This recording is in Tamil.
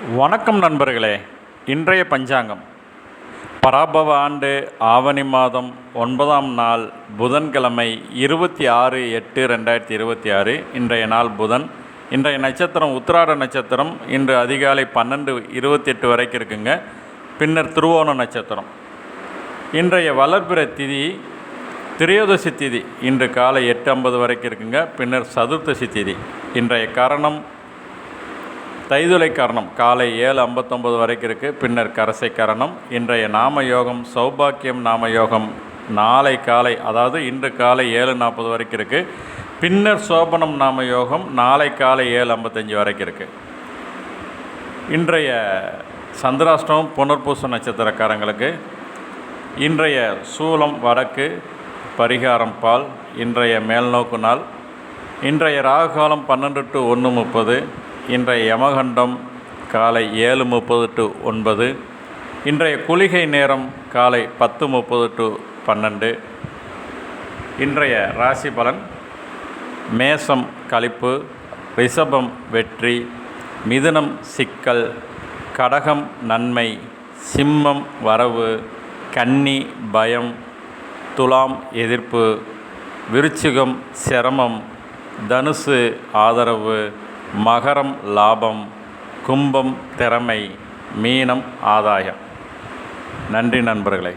வணக்கம் நண்பர்களே. இன்றைய பஞ்சாங்கம் பராபவ ஆண்டு ஆவணி மாதம் 9ஆம் நாள் புதன்கிழமை 26/8/2026. இன்றைய நாள் புதன். இன்றைய நட்சத்திரம் உத்திராட நட்சத்திரம். இன்று அதிகாலை 12:28 வரைக்கும் இருக்குங்க. பின்னர் திருவோண நட்சத்திரம். இன்றைய வளர்பிற திதி திரையோதசி திதி இன்று காலை 8:50 வரைக்கும் இருக்குங்க. பின்னர் சதுர்த்தசி திதி. இன்றைய கரணம் தைதுளை கரணம் காலை 7:59 வரைக்கும் இருக்குது. பின்னர் கரசை கரணம். இன்றைய நாம யோகம் சௌபாக்கியம் நாம யோகம் நாளை காலை, அதாவது இன்று காலை 7:40 வரைக்கும் இருக்குது. பின்னர் சோபனம் நாம யோகம் நாளை காலை 7:55 வரைக்கும் இருக்குது. இன்றைய சந்திராஷ்டமம் புனர்பூச நட்சத்திரக்காரங்களுக்கு. இன்றைய சூலம் வடக்கு, பரிகாரம் பால். இன்றைய மேல்நோக்கு நாள். இன்றைய ராகுகாலம் 12 to 1:30. இன்றைய யமகண்டம் காலை 7:30 to 9. இன்றைய குளிகை நேரம் காலை 10:30 to 12. இன்றைய ராசி பலன்: மேசம் களிப்பு, ரிஷபம் வெற்றி, மிதுனம் சிக்கல், கடகம் நன்மை, சிம்மம் வரவு, கன்னி பயம், துலாம் எதிர்ப்பு, விருச்சிகம் சிரமம், தனுசு ஆதரவு, மகரம் லாபம், கும்பம் திறமை, மீனம் ஆதாயம். நன்றி நண்பர்களே.